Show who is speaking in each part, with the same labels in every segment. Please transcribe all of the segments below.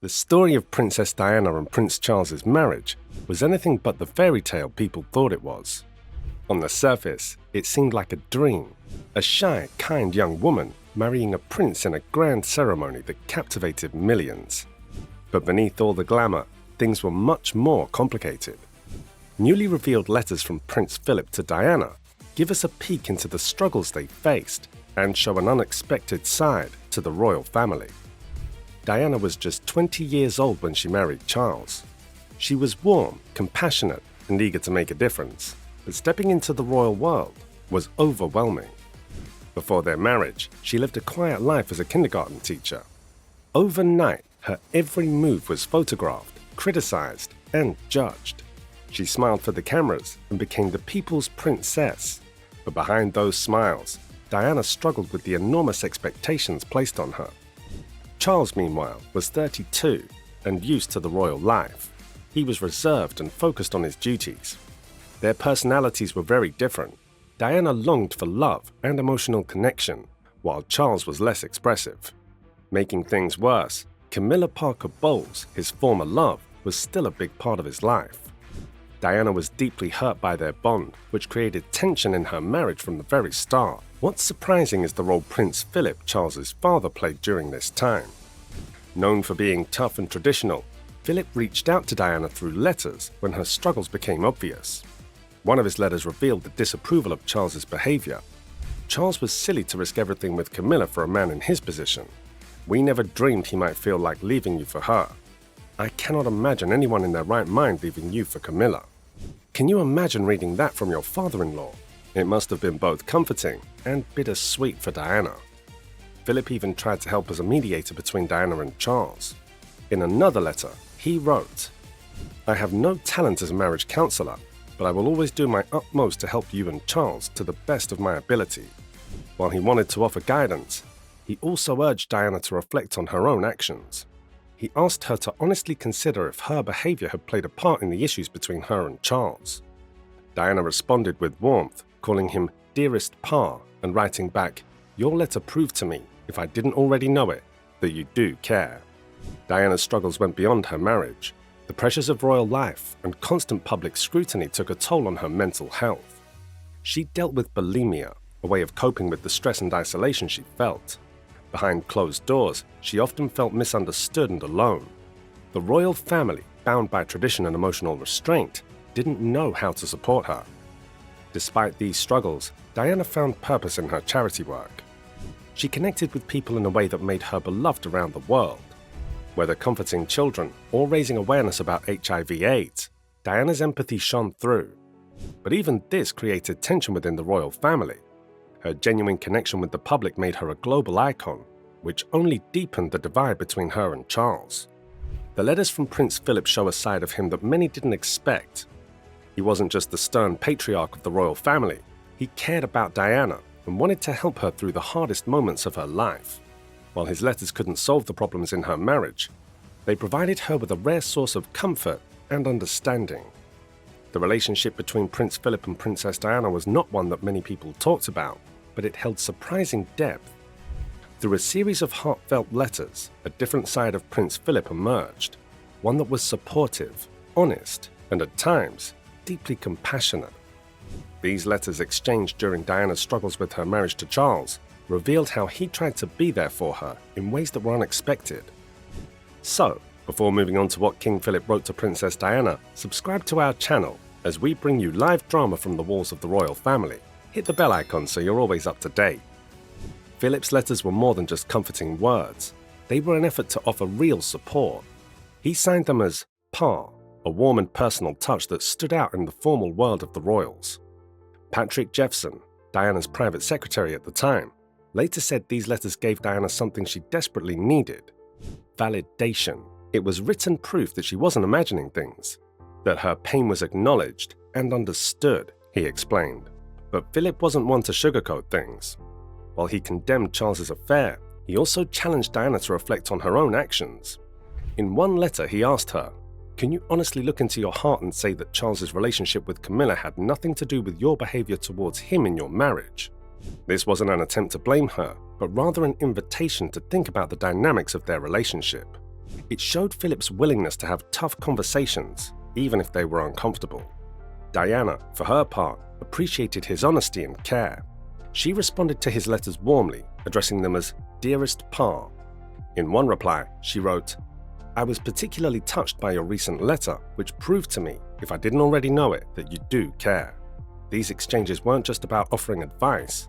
Speaker 1: The story of Princess Diana and Prince Charles's marriage was anything but the fairy tale people thought it was. On the surface, it seemed like a dream, a shy, kind young woman marrying a prince in a grand ceremony that captivated millions. But beneath all the glamour, things were much more complicated. Newly revealed letters from Prince Philip to Diana give us a peek into the struggles they faced and show an unexpected side to the royal family. Diana was just 20 years old when she married Charles. She was warm, compassionate, and eager to make a difference, but stepping into the royal world was overwhelming. Before their marriage, she lived a quiet life as a kindergarten teacher. Overnight, her every move was photographed, criticized, and judged. She smiled for the cameras and became the people's princess. But behind those smiles, Diana struggled with the enormous expectations placed on her. Charles, meanwhile, was 32 and used to the royal life. He was reserved and focused on his duties. Their personalities were very different. Diana longed for love and emotional connection, while Charles was less expressive. Making things worse, Camilla Parker Bowles, his former love, was still a big part of his life. Diana was deeply hurt by their bond, which created tension in her marriage from the very start. What's surprising is the role Prince Philip, Charles's father, played during this time. Known for being tough and traditional, Philip reached out to Diana through letters when her struggles became obvious. One of his letters revealed the disapproval of Charles's behavior. Charles was silly to risk everything with Camilla for a man in his position. We never dreamed he might feel like leaving you for her. I cannot imagine anyone in their right mind leaving you for Camilla. Can you imagine reading that from your father-in-law? It must have been both comforting and bittersweet for Diana. Philip even tried to help as a mediator between Diana and Charles. In another letter, he wrote, "I have no talent as a marriage counselor, but I will always do my utmost to help you and Charles to the best of my ability." While he wanted to offer guidance, he also urged Diana to reflect on her own actions. He asked her to honestly consider if her behavior had played a part in the issues between her and Charles. Diana responded with warmth, calling him "dearest Pa" and writing back, "Your letter proved to me, if I didn't already know it, that you do care." Diana's struggles went beyond her marriage. The pressures of royal life and constant public scrutiny took a toll on her mental health. She dealt with bulimia, a way of coping with the stress and isolation she felt. Behind closed doors, she often felt misunderstood and alone. The royal family, bound by tradition and emotional restraint, didn't know how to support her. Despite these struggles, Diana found purpose in her charity work. She connected with people in a way that made her beloved around the world. Whether comforting children or raising awareness about HIV/AIDS, Diana's empathy shone through. But even this created tension within the royal family. Her genuine connection with the public made her a global icon, which only deepened the divide between her and Charles. The letters from Prince Philip show a side of him that many didn't expect. He wasn't just the stern patriarch of the royal family. He cared about Diana and wanted to help her through the hardest moments of her life. While his letters couldn't solve the problems in her marriage, they provided her with a rare source of comfort and understanding. The relationship between Prince Philip and Princess Diana was not one that many people talked about, but it held surprising depth. Through a series of heartfelt letters, a different side of Prince Philip emerged, one that was supportive, honest, and at times, deeply compassionate. These letters exchanged during Diana's struggles with her marriage to Charles revealed how he tried to be there for her in ways that were unexpected. So, before moving on to what King Philip wrote to Princess Diana, subscribe to our channel as we bring you live drama from the walls of the royal family. Hit the bell icon so you're always up to date. Philip's letters were more than just comforting words. They were an effort to offer real support. He signed them as Pa, a warm and personal touch that stood out in the formal world of the royals. Patrick Jeffson, Diana's private secretary at the time, later said these letters gave Diana something she desperately needed: validation. It was written proof that she wasn't imagining things, that her pain was acknowledged and understood, he explained. But Philip wasn't one to sugarcoat things. While he condemned Charles's affair, he also challenged Diana to reflect on her own actions. In one letter, he asked her, "Can you honestly look into your heart and say that Charles's relationship with Camilla had nothing to do with your behavior towards him in your marriage?" This wasn't an attempt to blame her, but rather an invitation to think about the dynamics of their relationship. It showed Philip's willingness to have tough conversations, even if they were uncomfortable. Diana, for her part, appreciated his honesty and care. She responded to his letters warmly, addressing them as "Dearest Pa." In one reply, she wrote, "I was particularly touched by your recent letter, which proved to me, if I didn't already know it, that you do care." These exchanges weren't just about offering advice.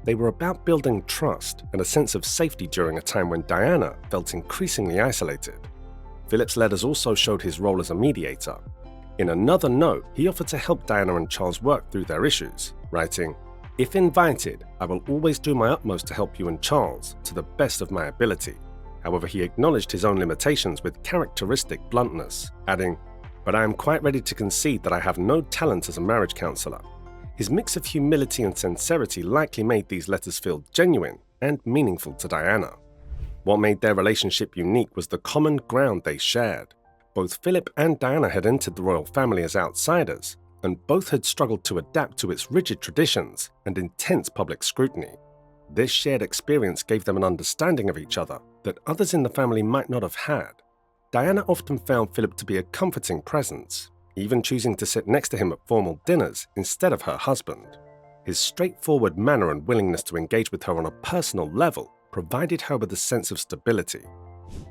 Speaker 1: They were about building trust and a sense of safety during a time when Diana felt increasingly isolated. Philip's letters also showed his role as a mediator. In another note, he offered to help Diana and Charles work through their issues, writing, "If invited, I will always do my utmost to help you and Charles to the best of my ability." However, he acknowledged his own limitations with characteristic bluntness, adding, "But I am quite ready to concede that I have no talent as a marriage counselor." His mix of humility and sincerity likely made these letters feel genuine and meaningful to Diana. What made their relationship unique was the common ground they shared. Both Philip and Diana had entered the royal family as outsiders, and both had struggled to adapt to its rigid traditions and intense public scrutiny. This shared experience gave them an understanding of each other that others in the family might not have had. Diana often found Philip to be a comforting presence, even choosing to sit next to him at formal dinners instead of her husband. His straightforward manner and willingness to engage with her on a personal level provided her with a sense of stability.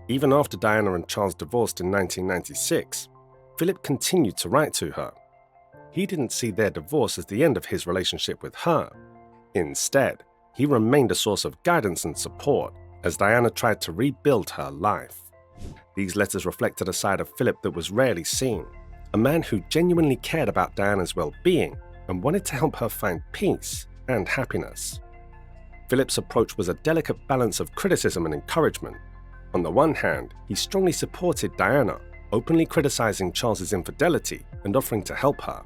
Speaker 1: Even after Diana and Charles divorced in 1996, Philip continued to write to her. He didn't see their divorce as the end of his relationship with her. Instead, he remained a source of guidance and support as Diana tried to rebuild her life. These letters reflected a side of Philip that was rarely seen, a man who genuinely cared about Diana's well-being and wanted to help her find peace and happiness. Philip's approach was a delicate balance of criticism and encouragement. On the one hand, he strongly supported Diana, openly criticizing Charles's infidelity and offering to help her.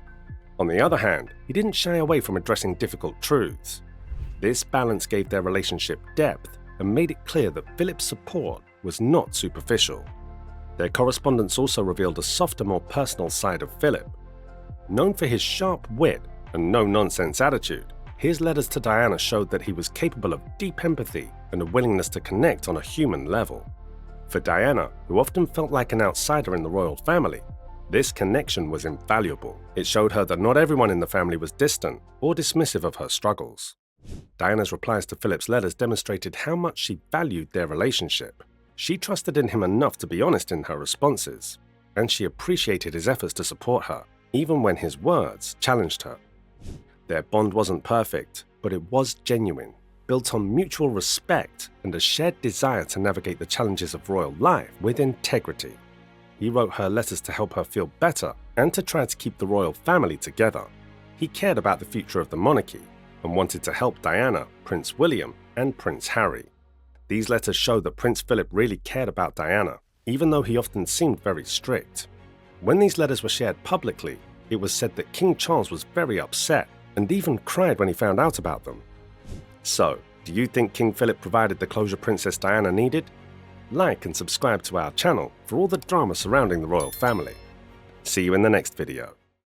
Speaker 1: On the other hand, he didn't shy away from addressing difficult truths. This balance gave their relationship depth and made it clear that Philip's support was not superficial. Their correspondence also revealed a softer, more personal side of Philip. Known for his sharp wit and no-nonsense attitude, his letters to Diana showed that he was capable of deep empathy and a willingness to connect on a human level. For Diana, who often felt like an outsider in the royal family, this connection was invaluable. It showed her that not everyone in the family was distant or dismissive of her struggles. Diana's replies to Philip's letters demonstrated how much she valued their relationship. She trusted in him enough to be honest in her responses, and she appreciated his efforts to support her, even when his words challenged her. Their bond wasn't perfect, but it was genuine, built on mutual respect and a shared desire to navigate the challenges of royal life with integrity. He wrote her letters to help her feel better and to try to keep the royal family together. He cared about the future of the monarchy and wanted to help Diana, Prince William, and Prince Harry. These letters show that Prince Philip really cared about Diana, even though he often seemed very strict. When these letters were shared publicly, it was said that King Charles was very upset and even cried when he found out about them. So, do you think King Philip provided the closure Princess Diana needed? Like and subscribe to our channel for all the drama surrounding the royal family. See you in the next video.